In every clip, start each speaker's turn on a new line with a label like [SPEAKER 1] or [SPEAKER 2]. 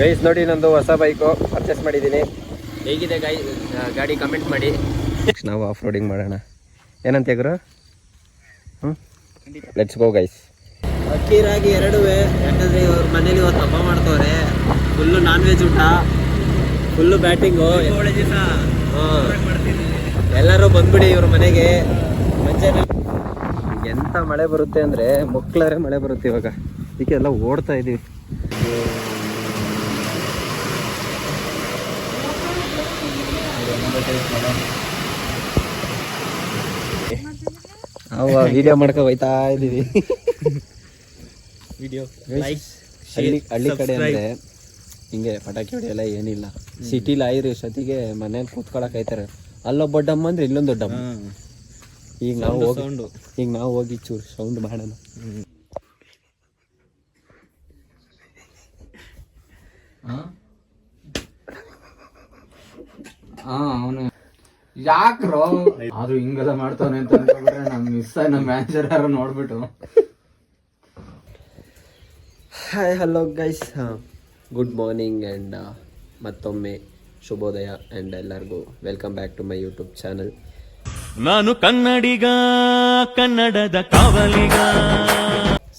[SPEAKER 1] Guys ನೋಡಿ, ನಂದು ಹೊಸ ಬೈಕು ಪರ್ಚೇಸ್ ಮಾಡಿದ್ದೀನಿ. ಹೇಗಿದೆ ಗಾಡಿ ಕಮೆಂಟ್ ಮಾಡಿ. ನಾವು ಆಫ್ ರೋಡಿಂಗ್ ಮಾಡೋಣ ಏನಂತ ಗುರು? Let's go guys.
[SPEAKER 2] ಅಕ್ಕಿ ರಾಗಿ ಎರಡೂ, ಯಾಕಂದರೆ ಇವ್ರ ಮನೇಲಿ ಇವತ್ತು ಹಬ್ಬ ಮಾಡ್ತವ್ರೆ. ಫುಲ್ಲು ನಾನ್ ವೆಜ್ ಊಟ, ಫುಲ್ಲು ಬ್ಯಾಟಿಂಗು. ಎಲ್ಲರೂ ಬಂದ್ಬಿಡಿ ಇವ್ರ ಮನೆಗೆ.
[SPEAKER 1] ಎಂಥ ಮಳೆ ಬರುತ್ತೆ ಅಂದರೆ ಮಕ್ಕಳರೆ ಮಳೆ ಬರುತ್ತೆ ಇವಾಗ. ಅದಕ್ಕೆ ಎಲ್ಲ ಓಡ್ತಾ ಇದ್ದೀವಿ. ನಾವು ವಿಡಿಯೋ ಮಾಡ್ಕೊ ಹೋಯ್ತಾ ಇದ್ದೀವಿ. ಹಳ್ಳಿ ಕಡೆ ಅಂದರೆ ಹಿಂಗೆ ಪಟಾಕಿ ಹೊಡೆಯಲ್ಲ ಏನಿಲ್ಲ. ಸಿಟಿಲಿ ಆಯ್ರಿ ಸತಿಗೆ ಮನೇಲಿ ಕೂತ್ಕೊಳಕ್ ಆಯ್ತಾರೆ. ಅಲ್ಲೊಬ್ಬ ಡಮ್ಮ ಅಂದ್ರೆ ಇಲ್ಲೊಂದು ಡಮ್ಮ. ಈಗ ನಾವು ಹೋಗಿ ಚೂರು ಸೌಂಡ್ ಮಾಡೋಣ.
[SPEAKER 3] ಅವನು ಯಾಕ್ರೋ ಆದ್ರೂ ಹಿಂಗೆಲ್ಲ ಮಾಡ್ತಾನೆ ಅಂತ ಅನ್ಕೊಂಡ್ರೆ ನಮ್ಮ ಮ್ಯಾನೇಜರ್ ಯಾರು ನೋಡ್ಬಿಟ್ಟು
[SPEAKER 1] hi hello guys, good morning and ಮತ್ತೊಮ್ಮೆ ಶುಭೋದಯ ಆ್ಯಂಡ್ ಎಲ್ಲರಿಗೂ welcome back to my YouTube channel.
[SPEAKER 4] ನಾನು ಕನ್ನಡಿಗ, ಕನ್ನಡದ ಕಾವಲಿಗ.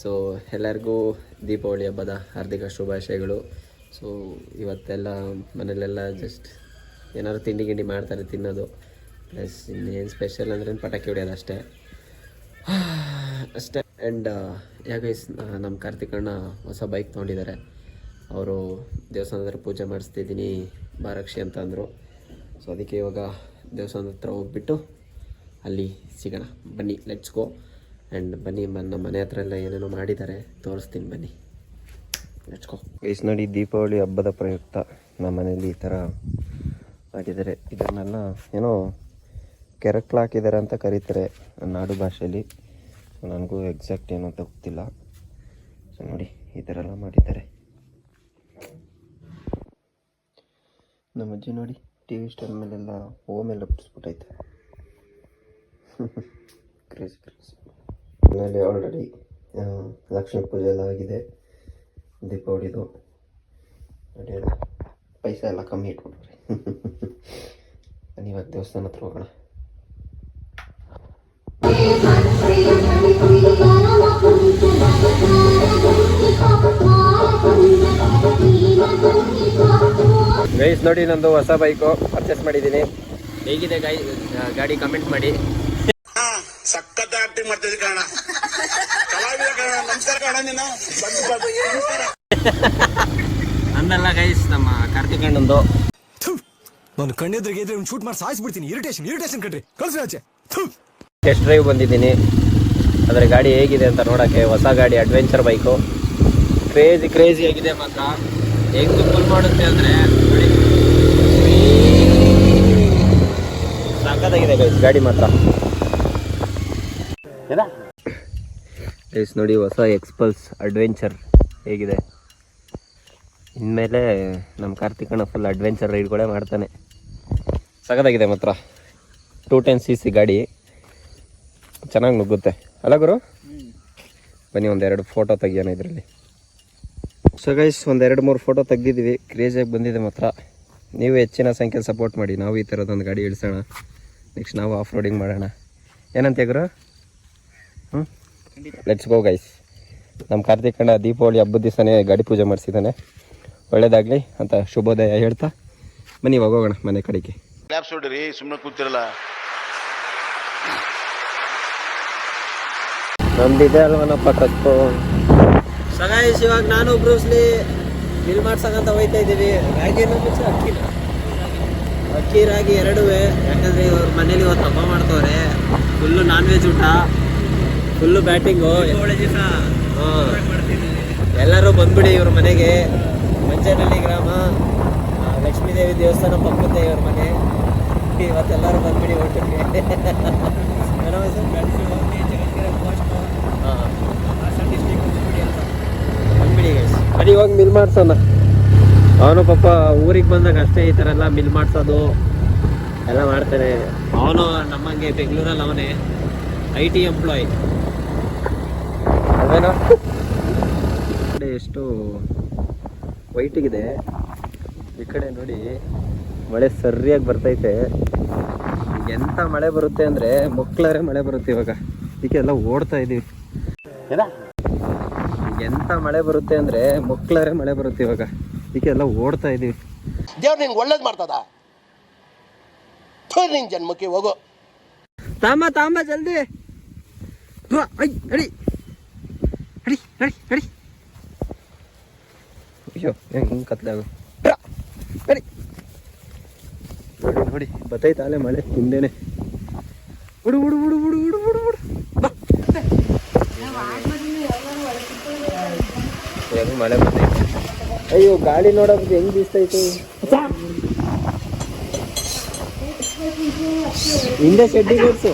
[SPEAKER 1] ಸೊ ಎಲ್ಲರಿಗೂ ದೀಪಾವಳಿ ಹಬ್ಬದ ಹಾರ್ದಿಕ ಶುಭಾಶಯಗಳು. ಸೊ ಇವತ್ತೆಲ್ಲ ಮನೇಲೆಲ್ಲ ಜಸ್ಟ್ ಏನಾದ್ರು ತಿಂಡಿ ಮಾಡ್ತಾರೆ, ತಿನ್ನೋದು. ಪ್ಲಸ್ ಇನ್ನೇನು ಸ್ಪೆಷಲ್ ಅಂದ್ರೆ ಪಟಾಕಿ ಹೊಡೆಯೋದು ಅಷ್ಟೇ. ಆ್ಯಂಡ್ ಯಾಕೆ ನಮ್ಮ ಕಾರ್ತಿಕಣ್ಣ ಹೊಸ ಬೈಕ್ ತೊಗೊಂಡಿದ್ದಾರೆ. ಅವರು ದೇವಸ್ಥಾನದ ಪೂಜೆ ಮಾಡಿಸ್ತಿದ್ದೀನಿ ಬಾರಕ್ಷಿ ಅಂತ ಅಂದರು. ಸೊ ಅದಕ್ಕೆ ಇವಾಗ ದೇವಸ್ಥಾನದ ಹತ್ರ ಹೋಗ್ಬಿಟ್ಟು ಅಲ್ಲಿ ಸಿಗೋಣ. ಬನ್ನಿ, ಲೆಟ್ಸ್ ಗೋ. ಆ್ಯಂಡ್ ಬನ್ನಿ, ನಮ್ಮ ಮನೆ ಹತ್ರ ಎಲ್ಲ ಏನೇನೋ ಮಾಡಿದ್ದಾರೆ, ತೋರಿಸ್ತೀನಿ ಬನ್ನಿ, ಲೆಟ್ಸ್ ಗೋ. ಗೈಸ್ ನೋಡಿ, ದೀಪಾವಳಿ ಹಬ್ಬದ ಪ್ರಯುಕ್ತ ನಮ್ಮ ಮನೇಲಿ ಈ ಥರ ಮಾಡಿದ್ದಾರೆ. ಇದನ್ನೆಲ್ಲ ಏನೋ ಕೆರಕ್ಲು ಹಾಕಿದ್ದಾರೆ ಅಂತ ಕರೀತಾರೆ ನಾಡು ಭಾಷೆಯಲ್ಲಿ. ನನಗೂ ಎಕ್ಸಾಕ್ಟ್ ಏನು ಅಂತ ಗೊತ್ತಿಲ್ಲ. ಸೊ ನೋಡಿ, ಈ ಥರ ಎಲ್ಲ ಮಾಡಿದ್ದಾರೆ. ನಮ್ಮ ಅಜ್ಜಿ ನೋಡಿ, ಟಿ ವಿ ಸ್ಟ್ಯಾಂಡ್ ಮೇಲೆಲ್ಲ ಓಮೆಲ್ಲ ಬಿಡಿಸ್ಬಿಟ್ಟೈತೆ. ಕ್ರೇಜಿ. ಮನೇಲಿ ಆಲ್ರೆಡಿ ಲಕ್ಷ್ಮೀ ಪೂಜೆ ಎಲ್ಲ ಆಗಿದೆ. ದೀಪಾವಳಿದು ನೋಡಿ, ಎಲ್ಲ ಪೈಸಾ ಎಲ್ಲ ಕಮ್ಮಿ ಇಟ್ಬಿಟ್ರಿ. ಇವಾಗ ದೇವಸ್ಥಾನ ಹತ್ರ ಹೋಗೋಣ. ಗೈಸ್ ನೋಡಿ, ನಂದು ಹೊಸ ಬೈಕು ಪರ್ಚೇಸ್ ಮಾಡಿದ್ದೀನಿ. ಹೇಗಿದೆ ಗಾಡಿ ಕಮೆಂಟ್ ಮಾಡಿ.
[SPEAKER 5] ಸಖತ್ ಆಕ್ಟಿಂಗ್ ಮಾಡ್ತಿದ್ದೆ ಕಾರಣ, ಕಲಾವಿದ ಕಾರಣ. ನಮಸ್ಕಾರ ಕಾರಣ, ನೀನು
[SPEAKER 1] ನನ್ನಲ್ಲ ಗೈಸ್, ನಮ್ಮ ಕಾರ್ತಿಕಣ್ಣಂದು.
[SPEAKER 6] ನಾನು ಕಣ್ಣೆದ್ರಿಗೆ ಇದ್ರೆ ಶೂಟ್ ಮಾಡಿ ಸಾಯಿಸ್ಬಿಡ್ತೀನಿ. ಇರಿಟೇಷನ್ ಕಣ್ರಿ, ಕಳ್ಸಿ ಆಚೆ.
[SPEAKER 1] ಟೆಸ್ಟ್ ಡ್ರೈವ್ ಬಂದಿದ್ದೀನಿ. ಅದರ ಗಾಡಿ ಹೇಗಿದೆ ಅಂತ ನೋಡೋಕ್ಕೆ. ಹೊಸ ಗಾಡಿ, ಅಡ್ವೆಂಚರ್ ಬೈಕು. ಕ್ರೇಜಿ ಆಗಿದೆ ಮಾತ್ರ. ಹೆಂಗೆ ಫುಲ್ ಮಾಡುತ್ತೆ ಅಂದರೆ ಸಖತ್ತಾಗಿದೆ ಗೈಸ್ ಗಾಡಿ ಮಾತ್ರ. ಗೈಸ್ ನೋಡಿ, ಹೊಸ ಎಕ್ಸ್ಪಲ್ಸ್ ಅಡ್ವೆಂಚರ್ ಹೇಗಿದೆ. ಇನ್ಮೇಲೆ ನಮ್ಮ ಕಾರ್ತಿಕಣ್ಣ ಫುಲ್ ಅಡ್ವೆಂಚರ್ ರೈಡ್ಗಳೇ ಮಾಡ್ತಾನೆ. ಸಖತ್ತಾಗಿದೆ ಮಾತ್ರ. 210cc ಗಾಡಿ, ಚೆನ್ನಾಗಿ ನುಗ್ಗುತ್ತೆ ಅಲ್ಲ ಗುರು? ಬನ್ನಿ, ಒಂದೆರಡು ಫೋಟೋ ತೆಗಿಯೋಣ ಇದರಲ್ಲಿ. ಸೊ ಗೈಸ್, ಒಂದೆರಡು ಮೂರು ಫೋಟೋ ತೆಗ್ದಿದ್ದೀವಿ. ಕ್ರೇಜಿಯಾಗಿ ಬಂದಿದೆ ಮಾತ್ರ. ನೀವು ಹೆಚ್ಚಿನ ಸಂಖ್ಯೆಯಲ್ಲಿ ಸಪೋರ್ಟ್ ಮಾಡಿ. ನಾವು ಈ ಥರದೊಂದು ಗಾಡಿ ಇಳಿಸೋಣ. ನೆಕ್ಸ್ಟ್ ನಾವು ಆಫ್ ರೋಡಿಂಗ್ ಮಾಡೋಣ ಏನಂತ ಗುರು? Let's go guys. ನಮ್ಮ ಕಾರ್ತಿಕಣ್ಣ ದೀಪಾವಳಿ ಹಬ್ಬದ ದಿವಸನೇ ಗಾಡಿ ಪೂಜೆ ಮಾಡಿಸಿದ್ದಾನೆ. ಒಳ್ಳೇದಾಗಲಿ ಅಂತ ಶುಭೋದಯ ಹೇಳ್ತಾ ಬನ್ನಿ, ಇವಾಗ ಹೋಗೋಣ ಮನೆ ಕಡೆಗೆ.
[SPEAKER 5] ಸುಮ್ಮನೆ ಕೂತಿರಲ್ಲ.
[SPEAKER 1] ನಮ್ದಿದೆ ಅಲ್ವನಪ್ಪ ಕತ್ತು.
[SPEAKER 2] ಸಗಾಯಿಸಿ ಇವಾಗ ನಾನು ಬ್ರೂಸ್ಲಿ ಬಿಲ್ ಮಾಡ್ಸಕ್ಕಂತ ಹೋಯ್ತಾ ಇದ್ದೀವಿ. ಅಕ್ಕಿ ರಾಗಿ ಎರಡೂ, ಯಾಕಂದರೆ ಇವ್ರ ಮನೇಲಿ ಇವತ್ತು ಹಬ್ಬ ಮಾಡ್ತವ್ರೆ. ಫುಲ್ಲು ನಾನ್ ವೆಜ್ ಊಟ, ಫುಲ್ಲು ಬ್ಯಾಟಿಂಗು. ಎಲ್ಲರೂ ಬಂದ್ಬಿಡಿ ಇವ್ರ ಮನೆಗೆ. ಮಂಚನಹಳ್ಳಿ ಗ್ರಾಮ, ಲಕ್ಷ್ಮೀದೇವಿ ದೇವಸ್ಥಾನ ಪಕ್ಕದ ಇವ್ರ ಮನೆ. ಇವತ್ತೆಲ್ಲರೂ ಬಂದ್ಬಿಡಿ ಊಟಕ್ಕೆ. ಬಂದ್ಬಿಡಿ ಗೈಸ್.
[SPEAKER 1] ಬರೀ ಇವಾಗ ಮಿಲ್ ಮಾಡ್ಸೋಣ. ಅವನು ಪಾಪ ಊರಿಗೆ ಬಂದಾಗ ಅಷ್ಟೇ ಈ ಥರ ಎಲ್ಲ ಮಿಲ್ ಮಾಡಿಸೋದು ಎಲ್ಲ ಮಾಡ್ತಾನೆ.
[SPEAKER 2] ಅವನು ನಮ್ಮಂಗೆ ಬೆಂಗಳೂರಲ್ಲಿ ಅವನೇ IT ಎಂಪ್ಲಾಯ್.
[SPEAKER 1] ಅದೇನೋ ಎಷ್ಟು ವೈಟಿಗಿದೆ. ಈ ಕಡೆ ನೋಡಿ ಮಳೆ ಸರಿಯಾಗಿ ಬರ್ತೈತೆ. ಎಂಥ ಮಳೆ ಬರುತ್ತೆ ಅಂದರೆ ಮಕ್ಕಳರೆ ಮಳೆ ಬರುತ್ತೆ ಇವಾಗ. ಇದಕ್ಕೆ ಎಲ್ಲ ಓಡ್ತಾ ಇದ್ದೀವಿ. ಎಂಥ ಮಳೆ ಬರುತ್ತೆ ಅಂದರೆ ಮಕ್ಕಳರೆ ಮಳೆ ಬರುತ್ತೆ ಇವಾಗ. ಇದಕ್ಕೆ ಎಲ್ಲ ಓಡ್ತಾ ಇದ್ದೀವಿ.
[SPEAKER 5] ದೇವ್ರು ನಿನ್ಗೆ ಒಳ್ಳೇದು ಮಾಡ್ತದ. ನಿನ್ ಜನ್ಮಕ್ಕೆ ಹೋಗೋ.
[SPEAKER 1] ತಾಂಬ ಜಲ್ದಿ. ಅಡಿ ಅಯ್ಯೋ ಹೆಂಗೆ ಕತ್ಲಾಗು. ಅಡಿ ನೋಡಿ ಬತ್ತೈತೆ ಅಲ್ಲೇ ಮಳೆ ಹಿಂದೆನೆ. ಹುಡು ಬಾ. ಹೆಂಗ್ ಮಳೆ ಬರ್ತೈತೆ. ಅಯ್ಯೋ ಗಾಡಿ ನೋಡೋದು ಹೆಂಗ್ ಬೀಸ್ತೈತೆ. ಹಿಂದೆ ಶೆಡ್ಡಿಗೆ ಓಡಿಸು.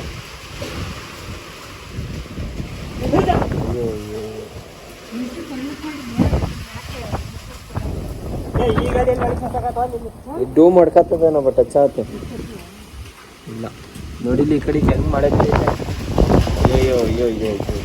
[SPEAKER 1] ಡೂ ಮಾಡ್ಕತ್ತದೇನೋ ಬಟ್ ಟಚ್ ಆಯ್ತು ಇಲ್ಲ. ನೋಡಿಲಿ ಈ ಕಡೆ ಹೆಂಗ್ ಮಾಡೈತೆ. ಅಯ್ಯೋ ಅಯ್ಯೋ ಅಯ್ಯೋ ಅಯ್ಯೋ.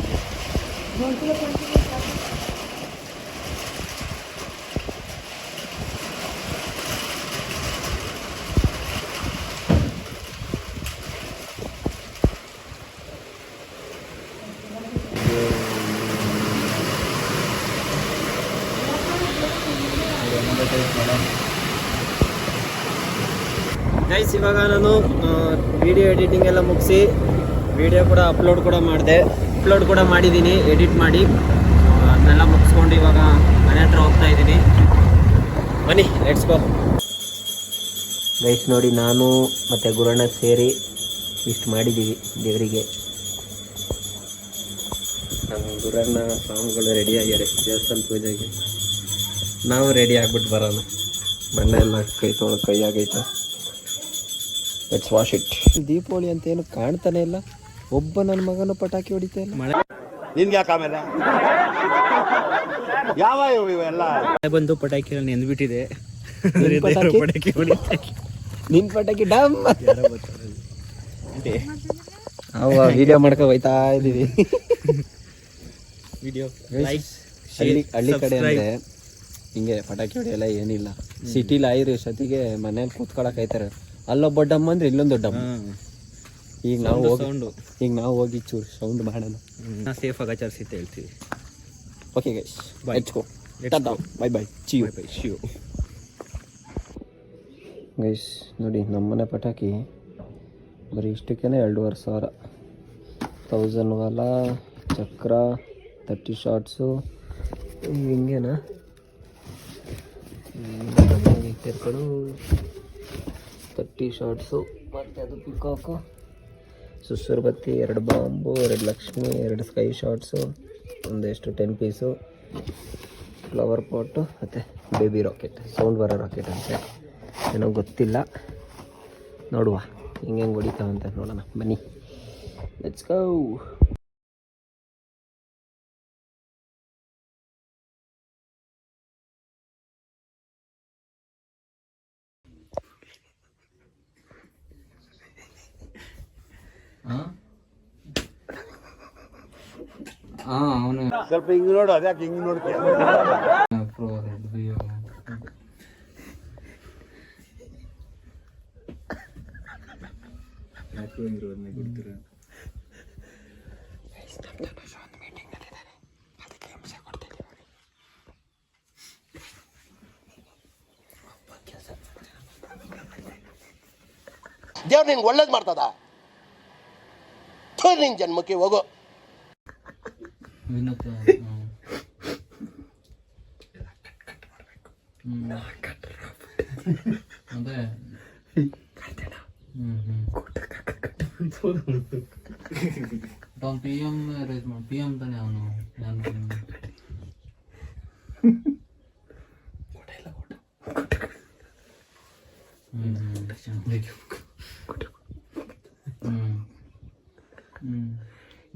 [SPEAKER 1] ಗೈಸ್ ಇವಾಗ ನಾನು ವಿಡಿಯೋ ಎಡಿಟಿಂಗ್ ಎಲ್ಲ ಮುಗಿಸಿ ವಿಡಿಯೋ ಕೂಡ ಅಪ್ಲೋಡ್ ಕೂಡ ಮಾಡಿದ್ದೀನಿ. ಎಡಿಟ್ ಮಾಡಿ ಅದನ್ನೆಲ್ಲ ಮುಗಿಸ್ಕೊಂಡು ಇವಾಗ ಮನೆ ಹತ್ರ ಹೋಗ್ತಾ ಇದ್ದೀನಿ. ಬನ್ನಿ ಲೆಟ್ಸ್ ಗೋ. ಗೈಸ್ ನೋಡಿ ನಾನು ಮತ್ತು ಗುರಣ್ಣ ಸೇರಿ ಇಷ್ಟು ಮಾಡಿದ್ದೀವಿ ದೇವರಿಗೆ. ನಮ್ಮ ಗುರಣ್ಣ ಸ್ವಾಮಿಗಳು ರೆಡಿ ಆಗ್ಯಾರೆ ದೇವಸ್ಥಾನ ಪೂಜೆಗೆ. ನಾವು ರೆಡಿ ಆಗ್ಬಿಟ್ಟು ಬರೋಣ. ಬಣ್ಣ ಎಲ್ಲ ಕೈ ಆಗೈತೆ. Let's wash it. ದೀಪಾವಳಿ ಅಂತ ಏನು ಕಾಣ್ತಾನೆ ಇಲ್ಲ. ಒಬ್ಬ ನನ್ನ ಮಗನ ಪಟಾಕಿ ಹೊಡಿತಾ ಇಲ್ಲ.
[SPEAKER 5] ನಿನ್ಗೆ ಯಾಕೆ ಆಮೇಲೆ ಯಾವ ಇವೆಲ್ಲ
[SPEAKER 2] ಬಂದು ಪಟಾಕಿ ನೆಂದ್ಬಿಟ್ಟಿದೆ.
[SPEAKER 1] ನಿನ್ ಪಟಾಕಿ ಡಮ್. ಅವ ವಿಡಿಯೋ ಮಾಡ್ಕೊ ಹೋಯ್ತಾ ಇದೀವಿ. ಹಳ್ಳಿ ಕಡೆ ಅಂದ್ರೆ ಹಿಂಗೆ ಪಟಾಕಿ ಹೊಡಿಯಲ್ಲ ಏನಿಲ್ಲ. ಸಿಟಿಲಿ ಆಯ್ರಿ ಸತಿಗೆ ಮನೇಲಿ ಕೂತ್ಕೊಳಕ್ ಆಯ್ತಾರೆ. ಅಲ್ಲೊಬ್ಬ ಡಮ್ ಅಂದ್ರೆ ಇಲ್ಲೊಂದು ಡಮ್. ಈಗ ನಾವು ಹೋಗಿ ಚೂರು ಸೌಂಡ್ ಮಾಡೋಣ.
[SPEAKER 2] ಸೇಫ್ ಆಗಿ ಆಚರಿಸಿ ಅಂತ ಹೇಳ್ತೀವಿ.
[SPEAKER 1] Okay guys let's go. Bye bye ಚಿಯು. Guys ನೋಡಿ ನಮ್ಮನೆ ಪಟಾಕಿ ಬರೀ ಇಷ್ಟಕ್ಕೇನೆ 2,500. 1000 ವಾಲ ಚಕ್ರ 30 ಶಾರ್ಟ್ಸು ಹಿಂಗೇನಾ ತೆರ್ಕೊಂಡು 30 ಶಾರ್ಟ್ಸು ಮತ್ತು ಅದು ಪಿಕಾಕು, ಸುಸ್ಸೂರು ಬತ್ತಿ, 2 ಬಾಂಬು, 2 ಲಕ್ಷ್ಮಿ, 2 ಸ್ಕೈ ಶಾರ್ಟ್ಸು, ಒಂದೆಷ್ಟು 10 ಪೀಸು, ಫ್ಲವರ್ ಪಾಟು ಮತ್ತು ಬೇಬಿ ರಾಕೆಟ್, ಸೌಂಡ್ ಬರೋ ರಾಕೆಟ್ ಅಂತೆ ಏನೋ ಗೊತ್ತಿಲ್ಲ. ನೋಡುವ ಹಿಂಗೆ ಹೊಡಿತಾವಂತ ನೋಡೋಣ ಬನ್ನಿ. Let's go.
[SPEAKER 3] ಅವನು
[SPEAKER 5] ಸ್ವಲ್ಪ ಹಿಂಗೆ ನೋಡು. ಅದ್ಯಾಕೆ ಹಿಂಗೆ ನೋಡ್ತೀಯ? ದೇವ್ರು ನಿನ್ಗೆ ಒಳ್ಳೇದು ಮಾಡ್ತದ. ನಿನ್ ಜನ್ಮಕ್ಕೆ ಹೋಗೋ.
[SPEAKER 3] ಅದೇ PM ರೇಸ್ ಮಾಡಿ. PM ತಾನೆ ಅವನು.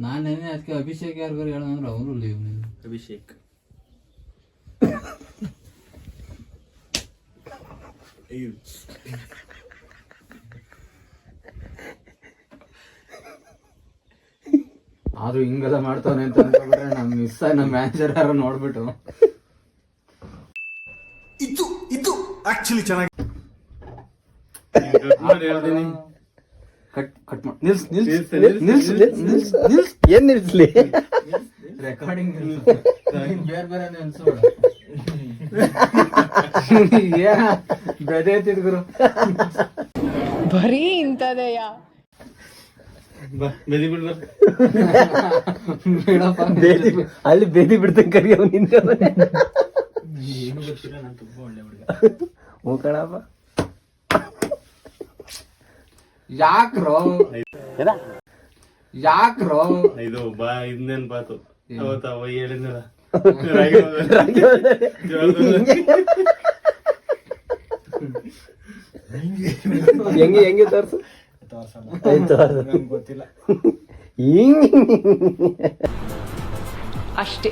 [SPEAKER 3] ನಾನೇನೇ ಅದಕ್ಕೆ ಅಭಿಷೇಕ್ ಯಾರಿಗಾರು ಹೇಳಂದ್ರೆ ಅವರು ಲೀವ್.
[SPEAKER 2] ಅಭಿಷೇಕ್
[SPEAKER 3] ಆದ್ರೂ ಹಿಂಗೆಲ್ಲ ಮಾಡ್ತಾನೆ ಅಂತ ಅನ್ಕೊಂಡ್ರೆ ನಮ್ಮ ಮಿಸ್ ನಮ್ಮ ಮ್ಯಾನೇಜರ್ ಯಾರು ನೋಡ್ಬಿಟ್ಟು
[SPEAKER 6] ಆಕ್ಚುಲಿ ಚೆನ್ನಾಗಿ
[SPEAKER 3] ಕಟ್ ಮಾಡಿ ನಿಲ್ಸ್
[SPEAKER 2] ಏನ್ ನಿಲ್ಸ್ಲಿ?
[SPEAKER 3] ರೆಕಾರ್ಡಿಂಗ್ ಬೇರೆ ಬೇರೆ ನಿಲ್ಸೋಣ. ಬೆದೆ ತಿರುಗುರು
[SPEAKER 7] ಬರೀ ಇಂಥದೆಯ.
[SPEAKER 2] ಅಲ್ಲಿ ಬೇದಿ ಬಿಡ್ತಂಗ್ ಕರಿ ಅವ್ನು ನಿಂತ ಕಣಪ್ಪ.
[SPEAKER 3] ಯಾಕ್ರೋ
[SPEAKER 8] ಇದು ಬಾ ಇನ್ನೇನ್ ಬಾತು ಅವತ್ತ ಹೇಳಿದ್ನಲ್ಲ
[SPEAKER 2] ಹೆಂಗೆ ತೋರ್ಸು
[SPEAKER 7] ಅಷ್ಟೇ.